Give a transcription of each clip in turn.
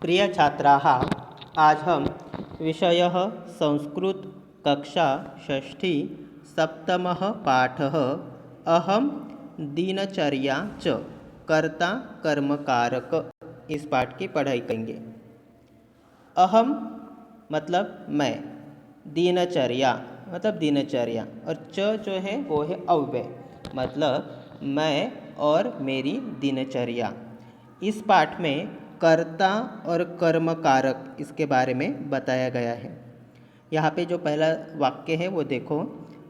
प्रिय छात्राः, आज हम विषयः संस्कृत कक्षा षष्ठी सप्तमः पाठः अहम दिनचर्या च कर्ता कर्मकारक इस पाठ की पढ़ाई करेंगे। अहम मतलब मैं, दिनचर्या मतलब दिनचर्या और च जो है वो है अव्यय मतलब मैं और मेरी दिनचर्या। इस पाठ में कर्ता और कर्मकारक इसके बारे में बताया गया है। यहाँ पे जो पहला वाक्य है वो देखो,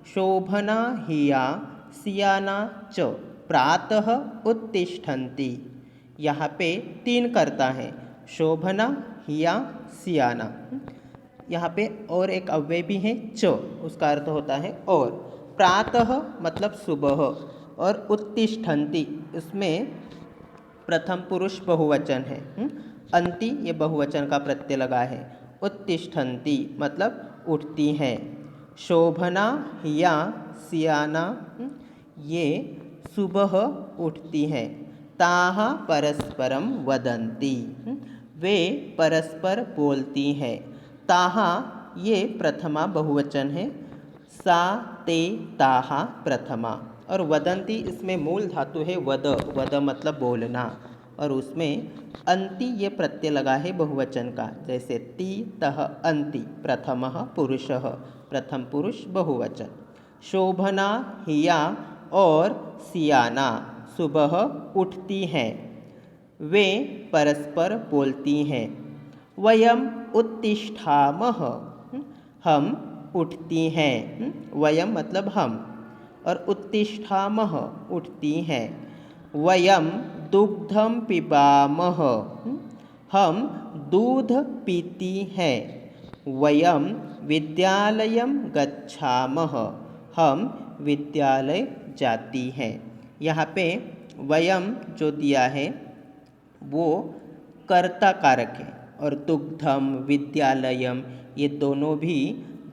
शोभना हिया सियाना च प्रातः उत्तिष्ठन्ति। यहाँ पे तीन कर्ता हैं, शोभना हिया सियाना। यहाँ पे और एक अव्यय भी है च, उसका अर्थ होता है और। प्रातः मतलब सुबह और उत्तिष्ठन्ति इसमें प्रथम पुरुष बहुवचन है। अन्ति ये बहुवचन का प्रत्यय लगा है। उत्तिष्ठन्ति मतलब उठती हैं। शोभना हिया सियाना ये सुबह उठती हैं। ताहा परस्परम वदन्ति वे परस्पर बोलती हैं। ताहा ये प्रथमा बहुवचन है। सा ते ताहा प्रथमा और वदन्ति इसमें मूल धातु है वद, वद मतलब बोलना और उसमें अन्ति ये प्रत्यय लगा है बहुवचन का, जैसे ति तह अन्ति प्रथमः पुरुषः, प्रथम पुरुष बहुवचन। शोभना हिया और सियाना सुबह उठती हैं, वे परस्पर बोलती हैं। वयम उत्तिष्ठामः हम उठती हैं, वयम मतलब हम और उत्तिष्ठामः उठती हैं। वयम दुग्धम पिबामः हम दूध पीती हैं। वयम विद्यालयम गच्छामः हम विद्यालय जाती हैं। यहाँ पे वयम जो दिया है वो कर्ता कारक है और दुग्धम विद्यालयम ये दोनों भी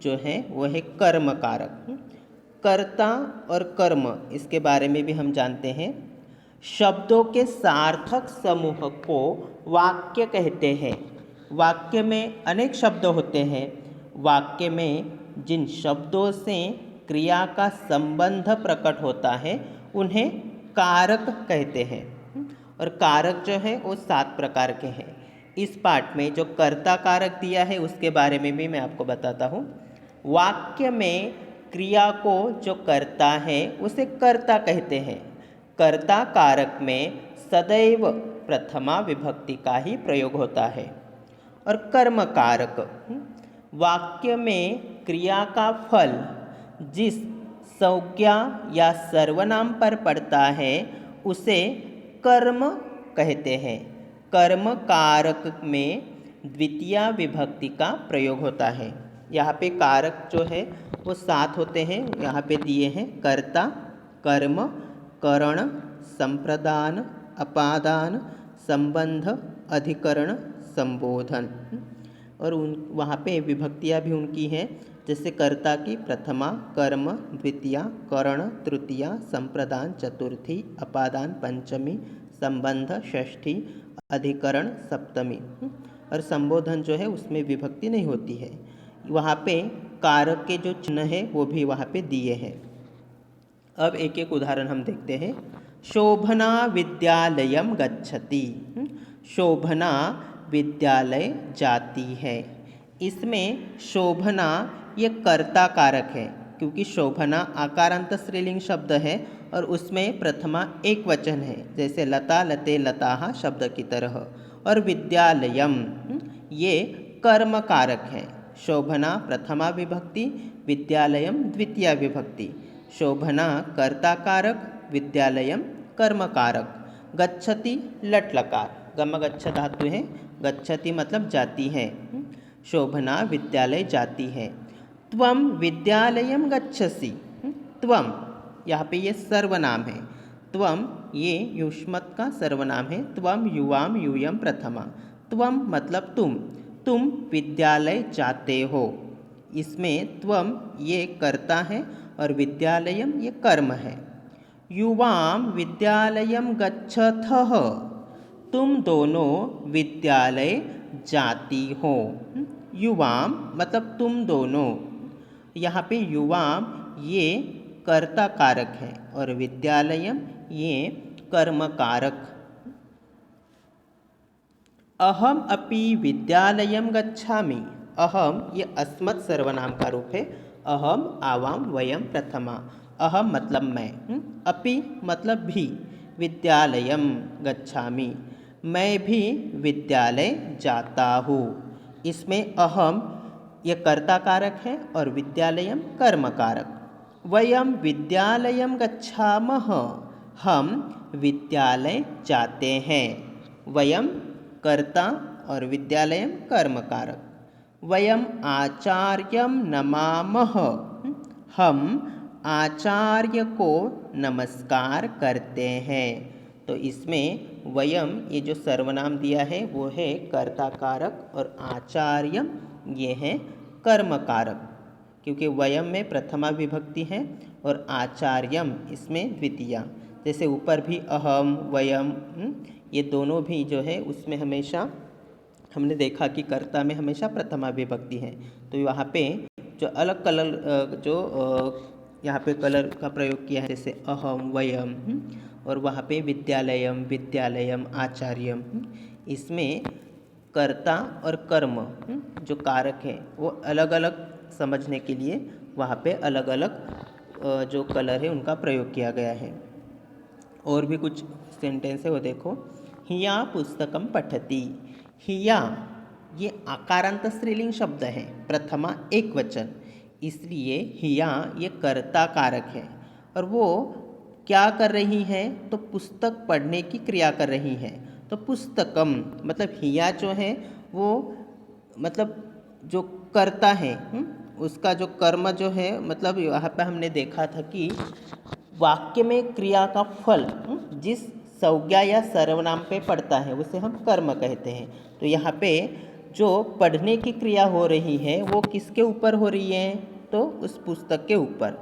जो है वो है कर्म कारक। कर्ता और कर्म इसके बारे में भी हम जानते हैं। शब्दों के सार्थक समूह को वाक्य कहते हैं। वाक्य में अनेक शब्द होते हैं। वाक्य में जिन शब्दों से क्रिया का संबंध प्रकट होता है उन्हें कारक कहते हैं और कारक जो है वो 7 प्रकार के हैं। इस पाठ में जो कर्ता कारक दिया है उसके बारे में भी मैं आपको बताता हूँ। वाक्य में क्रिया को जो करता है उसे कर्ता कहते हैं। कर्ता कारक में सदैव प्रथमा विभक्ति का ही प्रयोग होता है। और कर्म कारक वाक्य में क्रिया का फल जिस संज्ञा या सर्वनाम पर पड़ता है उसे कर्म कहते हैं। कर्म कारक में द्वितीया विभक्ति का प्रयोग होता है। यहाँ पे कारक जो है वो 7 होते हैं, यहाँ पे दिए हैं कर्ता, कर्म, करण, संप्रदान, अपादान, संबंध, अधिकरण, संबोधन और वहाँ पे विभक्तियाँ भी उनकी हैं, जैसे कर्ता की प्रथमा, कर्म द्वितीया, करण तृतीया, संप्रदान चतुर्थी, अपादान पंचमी, संबंध षष्ठी, अधिकरण सप्तमी और संबोधन जो है उसमें विभक्ति नहीं होती है। वहाँ पे कारक के जो चिन्ह है वो भी वहाँ पे दिए हैं। अब एक एक उदाहरण हम देखते हैं। शोभना विद्यालयम गच्छति, शोभना विद्यालय जाती है। इसमें शोभना ये कर्ता कारक है क्योंकि शोभना आकारांत स्त्रीलिंग शब्द है और उसमें प्रथमा एक वचन है, जैसे लता लते लताहा शब्द की तरह। और विद्यालयम ये कर्म कारक है। शोभना प्रथमा विभक्ति, विद्यालयम द्वितीया विभक्ति। शोभना कर्ता कारक, विद्यालयम कर्म कारक। गच्छति लट लकार, गम गच्छ धातु है, गच्छति मतलब जाती है। शोभना विद्यालय जाती है। त्वम विद्यालयम गच्छसि, त्वम यहाँ पे ये सर्वनाम है। त्वम ये युष्मत का सर्वनाम है। त्वम युवाम यूयम प्रथमा। त्वम मतलब तुम विद्यालय जाते हो। इसमें त्वम ये कर्ता है और विद्यालयम ये कर्म है। युवाम विद्यालयम गच्छथः, तुम दोनों विद्यालय जाती हो। युवाम मतलब तुम दोनों। यहाँ पे युवाम ये कर्ता कारक है और विद्यालयम ये कर्म कारक। अहम अपि विद्यालयम गच्छामि। अहम ये अस्मत् सर्वनाम का रूप है। अहम आवाम वयम प्रथमा। अहम मतलब मैं, अपि मतलब भी, विद्यालयम गच्छामि मैं भी विद्यालय जाता हूँ। इसमें अहम ये कर्ता कारक है और विद्यालयम कर्म कारक। वयम विद्यालयम गच्छामः हम विद्यालय जाते हैं। वयम कर्ता और विद्यालयम कर्म कारक। वयम आचार्यम नमामः हम आचार्य को नमस्कार करते हैं। तो इसमें वयम ये जो सर्वनाम दिया है वो है कर्ता कारक और आचार्यम ये है कर्म कारक, क्योंकि वयम में प्रथमा विभक्ति है और आचार्यम इसमें द्वितीया। जैसे ऊपर भी अहम वयम ये दोनों भी जो है उसमें हमेशा हमने देखा कि कर्ता में हमेशा प्रथमा विभक्ति है। तो वहाँ पे जो अलग कलर यहाँ पे कलर का प्रयोग किया है, जैसे अहम वयम और वहाँ पे विद्यालयम विद्यालयम आचार्यम, इसमें कर्ता और कर्म जो कारक है वो अलग अलग समझने के लिए वहाँ पे अलग अलग जो कलर है उनका प्रयोग किया गया है। और भी कुछ सेंटेंस है वो देखो। हिया पुस्तकम पठति। हिया ये आकारांत स्त्रीलिंग शब्द है, प्रथमा एक वचन, इसलिए हिया ये कर्ता कारक है और वो क्या कर रही है, तो पुस्तक पढ़ने की क्रिया कर रही है। तो पुस्तकम मतलब हिया जो है वो मतलब जो कर्ता है, उसका जो कर्म जो है, मतलब यहाँ पे हमने देखा था कि वाक्य में क्रिया का फल जिस संज्ञा या सर्वनाम पे पड़ता है उसे हम कर्म कहते हैं। तो यहाँ पे जो पढ़ने की क्रिया हो रही है वो किसके ऊपर हो रही है, तो उस पुस्तक के ऊपर।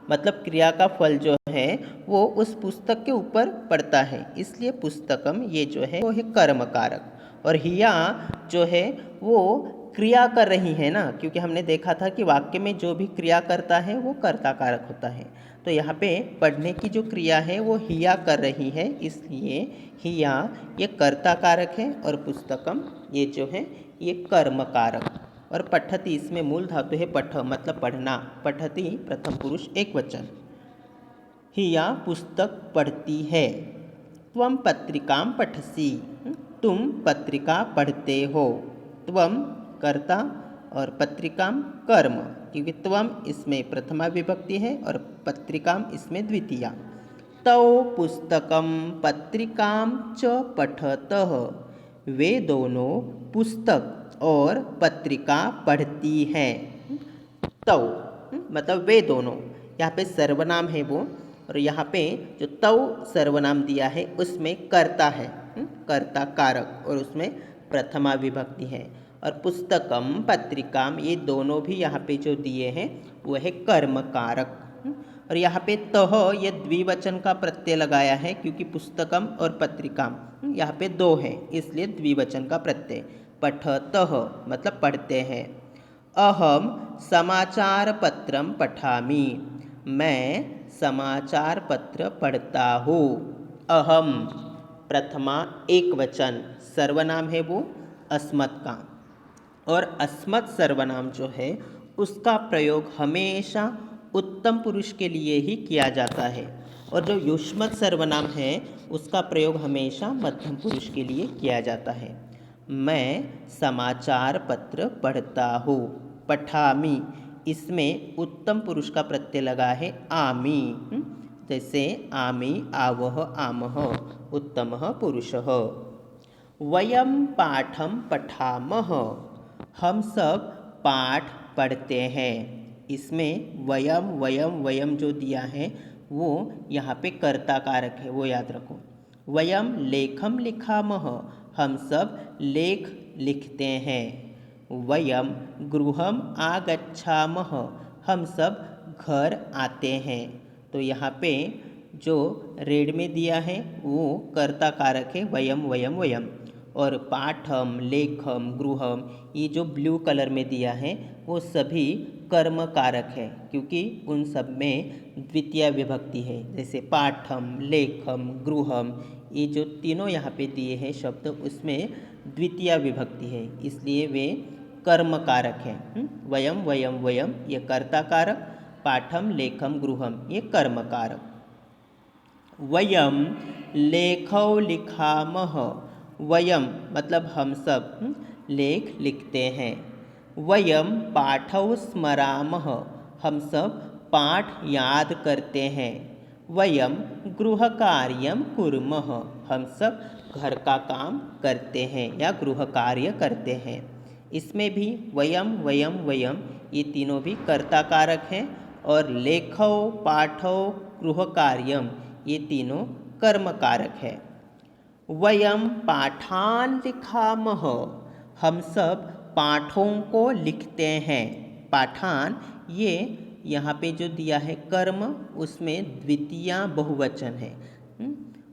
मतलब क्रिया का फल जो है वो उस पुस्तक के ऊपर पड़ता है, इसलिए पुस्तकम ये जो है वो है कर्म कारक। और हिया जो है वो क्रिया कर रही है ना, क्योंकि हमने देखा था कि वाक्य में जो भी क्रिया करता है वो कर्ता कारक होता है। तो यहाँ पे पढ़ने की जो क्रिया है वो हिया कर रही है, इसलिए हिया ये कर्ता कारक है और पुस्तकम ये जो है ये कर्म कारक। और पठति इसमें मूल धातु है पठ मतलब पढ़ना। पठति प्रथम पुरुष एक वचन। हिया पुस्तक पढ़ती है। त्वम पत्रिकां पठसि तुम पत्रिका पढ़ते हो। त्वम कर्ता और पत्रिकां कर्म, क्योंकि त्वम इसमें प्रथमा विभक्ति है और पत्रिकां इसमें द्वितीया। तौ पुस्तकं पत्रिकां च पठतः वे दोनों पुस्तक और पत्रिका पढ़ती हैं। तौ मतलब वे दोनों, यहाँ पे सर्वनाम है वो, और यहाँ पे जो तौ सर्वनाम दिया है उसमें कर्ता है, कर्ता कारक, और उसमें प्रथमा विभक्ति है। और पुस्तकम पत्रिकाम ये दोनों भी यहाँ पे जो दिए हैं वो है कर्म कारक। और यहाँ पे तह ये द्विवचन का प्रत्यय लगाया है, क्योंकि पुस्तकम और पत्रिकाम यहाँ पे दो है, इसलिए द्विवचन का प्रत्यय। पठतः मतलब पढ़ते हैं। अहम समाचार पत्रम पठामि मैं समाचार पत्र पढ़ता हूँ। अहम प्रथमा एक वचन, सर्वनाम है वो अस्मत् का, और अस्मत् सर्वनाम जो है उसका प्रयोग हमेशा उत्तम पुरुष के लिए ही किया जाता है, और जो युष्मत् सर्वनाम है उसका प्रयोग हमेशा मध्यम पुरुष के लिए किया जाता है। मैं समाचार पत्र पढ़ता हूँ। पठामि इसमें उत्तम पुरुष का प्रत्यय लगा है आमि, जैसे आमि आवह आमः उत्तमः पुरुषः। वयम पाठम पठामः हम सब पाठ पढ़ते हैं। इसमें वयम वयम वयम जो दिया है वो यहाँ पे कर्ता कारक है, वो याद रखो। वयम लेखम लिखामः हम सब लेख लिखते हैं। वयम गृहम आगच्छामः हम सब घर आते हैं। तो यहाँ पे जो रेड में दिया है वो कर्ता कारक है वयम वयम वयम। और पाठम, लेखम, गृहम, ये जो ब्लू कलर में दिया है वो सभी कर्म कारक है, क्योंकि उन सब में द्वितीय विभक्ति है। जैसे पाठम, लेखम, गृहम, ये जो तीनों यहाँ पे दिए हैं शब्द, उसमें द्वितीय विभक्ति है, इसलिए वे कर्म कारक हैं। वयम, वयम, वयम ये कर्ता कारक, पाठम, लेखम, गृहम ये कर्म कारक। वयम लेखौ लिखामः, वयम मतलब हम सब लेख लिखते हैं। वयम पाठौ स्मरामः, हम सब पाठ याद करते हैं। वयम गृह कार्यम कुर्मः, हम सब घर का काम करते हैं या गृह कार्य करते हैं। इसमें भी वयम, वयम, वयम ये तीनों भी कर्ता कारक हैं, और लेखौ, पाठौ, गृह कार्यम ये तीनों कर्म कारक है। वयम पाठान लिखामः, हम सब पाठों को लिखते हैं। पाठान ये यहाँ पे जो दिया है कर्म, उसमें द्वितीया बहुवचन है।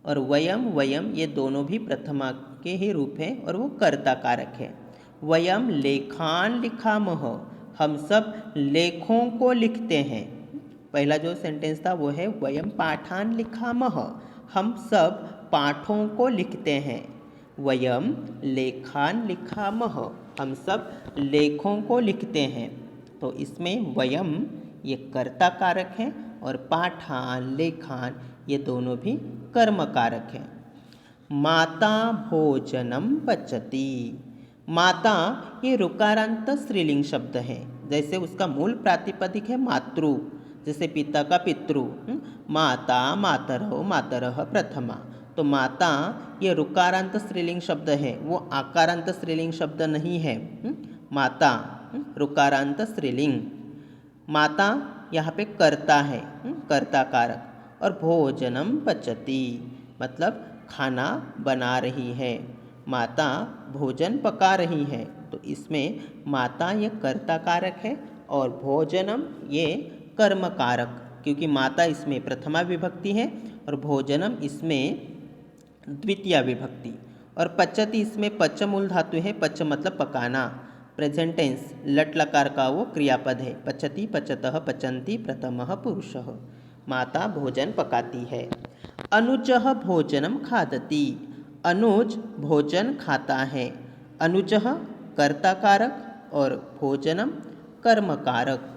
और वयम, वयम ये दोनों भी प्रथमा के ही रूप हैं और वो कर्ता कारक है। वयम लेखान लिखामः, हम सब लेखों को लिखते हैं। पहला जो सेंटेंस था वो है वयम पाठान लिखामः, हम सब पाठों को लिखते हैं। वयम लेखान लिखामः, हम सब लेखों को लिखते हैं। तो इसमें वयम ये कर्ता कारक है और पाठान, लेखान ये दोनों भी कर्म कारक हैं। माता भोजनम पचती, माता ये ऋकारांत स्त्रीलिंग शब्द है। जैसे उसका मूल प्रातिपदिक है मातृ, जैसे पिता का पितृ, माता, मातरौ, मातरः प्रथमा। तो माता ये ऋकारांत स्त्रीलिंग शब्द है, वो आकारांत स्त्रीलिंग शब्द नहीं है। माता ऋकारांत स्त्रीलिंग। माता यहाँ पे कर्ता है, कर्ता कारक। और भोजनम पचती मतलब खाना बना रही है, माता भोजन पका रही है। तो इसमें माता ये कर्ता कारक है और भोजनम ये कर्म कारक, क्योंकि माता इसमें प्रथमा विभक्ति है और भोजनम इसमें द्वितीय विभक्ति। और पचती इसमें पच मूल धातु है, पच मतलब पकाना, प्रेजेंट टेंस लट लकार का वो क्रियापद है। पचती, पचतः, पचन्ति प्रथमः पुरुषः, माता भोजन पकाती है। अनुजः भोजनम खादति, अनुज भोजन खाता है। अनुजः कर्ता कारक और भोजनम कर्म कारक।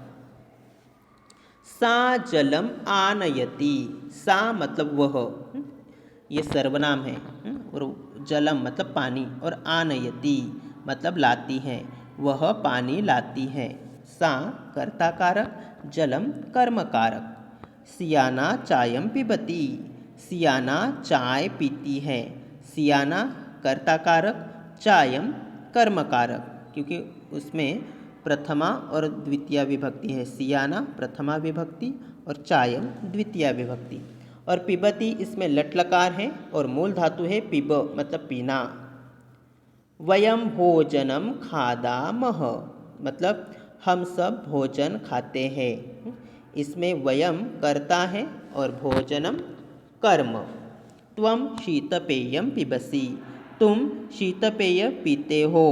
सा जलम आनयति, सा मतलब वह, ये सर्वनाम है, और जलम मतलब पानी, और आनयति मतलब लाती है, वह पानी लाती है। सा कर्ता कारक, जलम कर्म कारक। सियाना चायम पिबती, सियाना चाय पीती है। सियाना कर्ता कारक, चायम कर्म कारक, क्योंकि उसमें प्रथमा और द्वितीय विभक्ति है। सियाना प्रथमा विभक्ति और चायम द्वितीय विभक्ति। और पिबती इसमें लट लकार है और मूल धातु है पिब मतलब पीना। वयम भोजनम खादामः मतलब हम सब भोजन खाते हैं। इसमें वयम कर्ता है और भोजनम कर्म। त्वम शीतपेयम पिबसि, तुम शीतपेय पीते हो।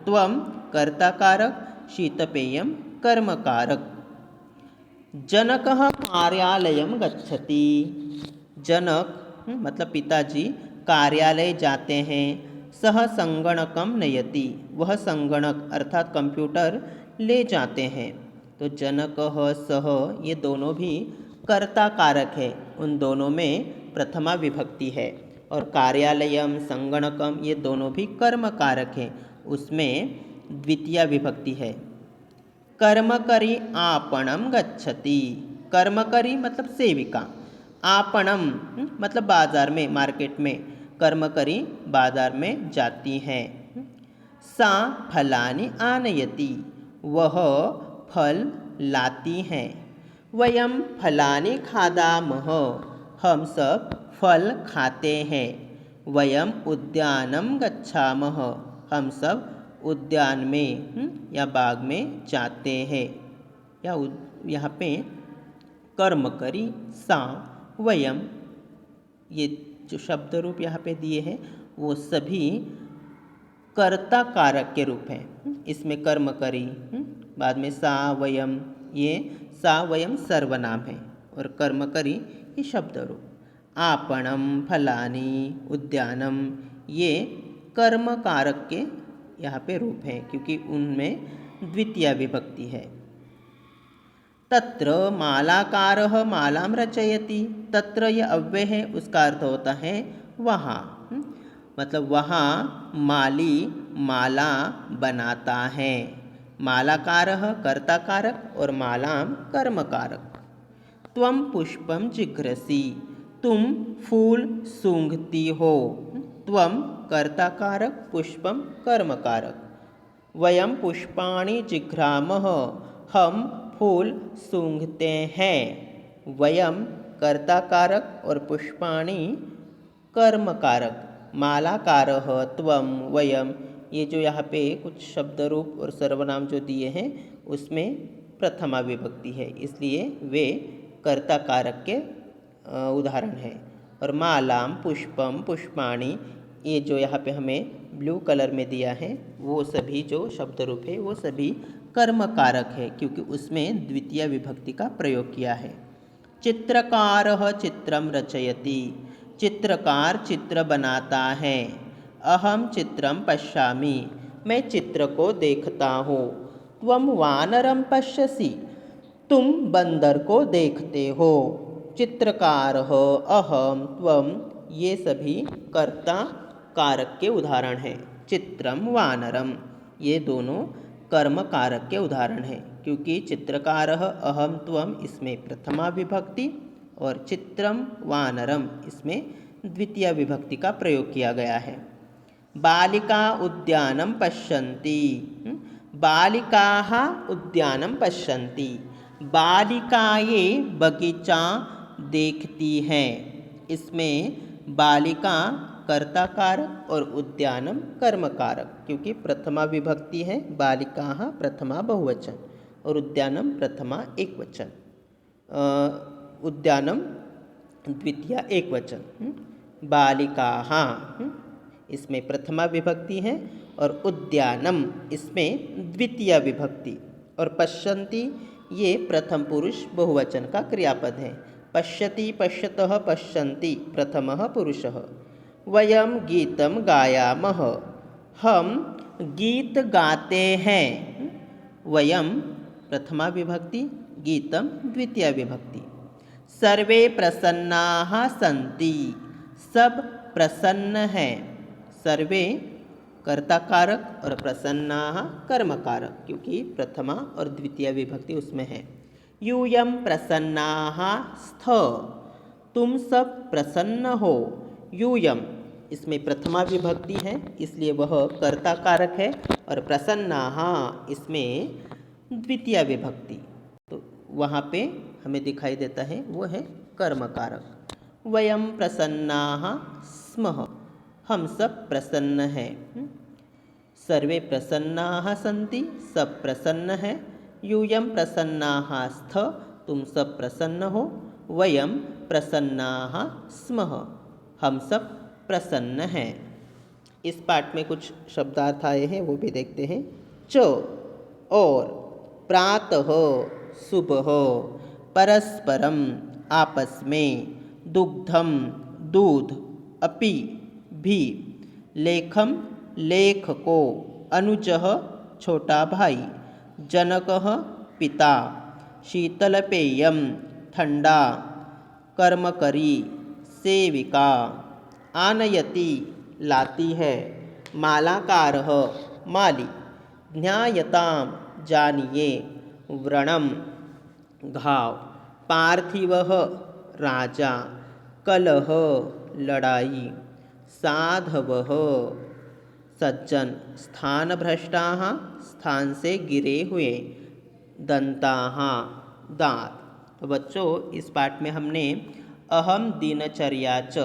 त्वम कर्ता कारक, शीतपेयम कर्म कारक। जनकः कार्यालयम गच्छति, जनक मतलब पिताजी कार्यालय जाते हैं। सह संगणकम नयति, वह संगणक अर्थात कंप्यूटर ले जाते हैं। तो जनकः, सह ये दोनों भी कर्ता कारक है, उन दोनों में प्रथमा विभक्ति है। और कार्यालयम, संगणकम ये दोनों भी कर्म कारक हैं, उसमें द्वितीय विभक्ति है। कर्मकरी आपणम गच्छति, कर्मकरी मतलब सेविका, आपणम मतलब बाजार में, मार्केट में, कर्मकरी बाजार में जाती हैं। सा फलानि आनयति, वह फल लाती हैं। वयम फलानि खादामः, हम सब फल खाते हैं। वयम उद्यानम गच्छामः, हम सब उद्यान में या बाग में जाते हैं। या यहाँ पे कर्मकरी, सा, वयम ये जो शब्द रूप यहाँ पे दिए हैं वो सभी कर्ता कारक के रूप हैं। इसमें कर्म करी, बाद में सा वयम, ये सा वयम सर्वनाम है और कर्म करी ये शब्द रूप। आपणम, फलानी, उद्यानम, ये कर्म कारक के यहाँ पे रूप हैं क्योंकि उनमें द्वितीय विभक्ति है। तत्र मालाकारः मालां रचयति, तत्र यह अव्यय है, उसका अर्थ होता है वहाँ। मतलब वहाँ माली माला बनाता है। मालाकारः कर्ता कारक और मालां कर्म कारक। त्वं पुष्पं जिघ्रसि, तुम फूल सूंघती हो। त्वं कर्ता कारक, पुष्पम कर्म कारक। वयम पुष्पाणि जिघ्रामः, हम फूल सूंघते हैं। वयम कर्ता कारक और पुष्पाणि कर्म कारक। मालाकारः, त्वं, वयम, ये जो यहाँ पे कुछ शब्द रूप और सर्वनाम जो दिए हैं उसमें प्रथमा विभक्ति है, इसलिए वे कर्ता कारक के उदाहरण है। और मालाम, पुष्पम, पुष्पाणि, ये जो यहाँ पे हमें ब्लू कलर में दिया है वो सभी जो शब्द रूप है वो सभी कर्म कारक है क्योंकि उसमें द्वितीय विभक्ति का प्रयोग किया है। चित्रकारः चित्रम रचयति, चित्रकार चित्र बनाता है। अहम चित्रम पश्यामि, मैं चित्र को देखता हूँ। त्वं वानरम पश्यसि, तुम बंदर को देखते हो। चित्रकारः, अहम, त्वं, ये सभी कर्ता कारक के उदाहरण हैं। चित्रम, वानरम, ये दोनों कर्म कारक के उदाहरण हैं क्योंकि चित्रकारः, अहम, त्वं इसमें प्रथमा विभक्ति और चित्रम, वानरम इसमें द्वितीय विभक्ति का प्रयोग किया गया है। बालिका उद्यानं पश्यन्ति, बालिकाः उद्यानं पश्यन्ति, बालिकाएं बगीचा देखती हैं। इसमें बालिका कर्ता कारक और उद्यानम कर्म कारक क्योंकि प्रथमा विभक्ति है। बालिकाः प्रथमा बहुवचन और उद्यानम प्रथमा एकवचन, उद्यानम द्वितीय एकवचन। बालिकाः इसमें प्रथमा विभक्ति है और उद्यानम इसमें द्वितीय विभक्ति और पश्यन्ति ये प्रथम पुरुष बहुवचन का क्रियापद है। पश्यति, पश्यतः, पश्यन्ति प्रथमः पुरुषः। वयम गीतम गायामः, हम गीत गाते हैं। वयम प्रथमा विभक्ति, गीतम द्वितीय विभक्ति। सर्वे प्रसन्नाः सन्ति, सब प्रसन्न हैं। सर्वे कर्ता कारक और प्रसन्नाः कर्म कारक क्योंकि प्रथमा और द्वितीय विभक्ति उसमें है। यूयं प्रसन्नाः स्थ, तुम सब प्रसन्न हो। यूयं इसमें प्रथमा विभक्ति है इसलिए वह कर्ता कारक है और प्रसन्नाः इसमें द्वितीय विभक्ति, तो वहाँ पे हमें दिखाई देता है वो है कर्म कारक। वयम प्रसन्नाः स्मः, हम सब प्रसन्न हैं। सर्वे प्रसन्नाः सन्ति, सब प्रसन्न हैं। यूयं प्रसन्नाः स्थ, तुम सब प्रसन्न हो। वयम प्रसन्नाः स्मः, हम सब प्रसन्न हैं। इस पाठ में कुछ शब्दार्थ आए हैं वो भी देखते हैं। च और, प्रातः सुबह, परस्परम आपस में, दुग्धम दूध, अपि भी, लेखम लेख को, अनुजः छोटा भाई, जनकः पिता, शीतलपेयम ठंडा, कर्मकरी सेविका, आनयति लाती है, मालाकारः माली, ज्ञायताम जानिए, व्रणम घाव, पार्थिवः राजा, कलह लड़ाई, साधवः सज्जन, स्थान भ्रष्टाः स्थान से गिरे हुए, दंताः दांत। तो बच्चों इस पाठ में हमने अहम दिनचर्या च,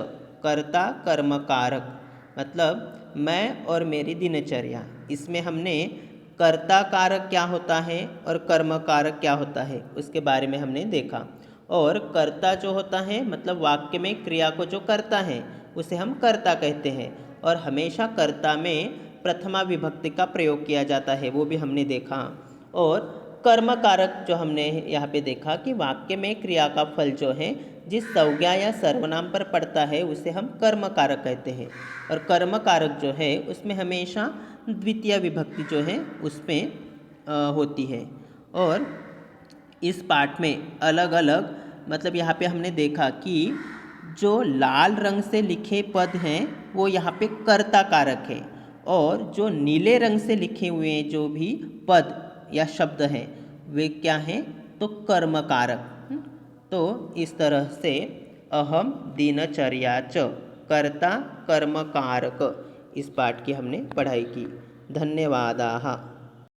कर्ता कर्म कारक मतलब मैं और मेरी दिनचर्या, इसमें हमने कर्ता कारक क्या होता है और कर्म कारक क्या होता है उसके बारे में हमने देखा। और कर्ता जो होता है मतलब वाक्य में क्रिया को जो करता है उसे हम कर्ता कहते हैं और हमेशा कर्ता में प्रथमा विभक्ति का प्रयोग किया जाता है, वो भी हमने देखा। और कर्म कारक जो हमने यहाँ पे देखा कि वाक्य में क्रिया का फल जो है जिस संज्ञा या सर्वनाम पर पड़ता है उसे हम कर्म कारक कहते हैं। और कर्म कारक जो है उसमें हमेशा द्वितीय विभक्ति जो है उसमें होती है। और इस पाठ में अलग अलग मतलब यहाँ पे हमने देखा कि जो लाल रंग से लिखे पद हैं वो यहाँ पे कर्ता कारक है, और जो नीले रंग से लिखे हुए जो भी पद या शब्द हैं वे क्या हैं, तो कर्म कारक। तो इस तरह से अहम दिनचर्या च कर्ता कर्म कारक इस पाठ की हमने पढ़ाई की। धन्यवादाः।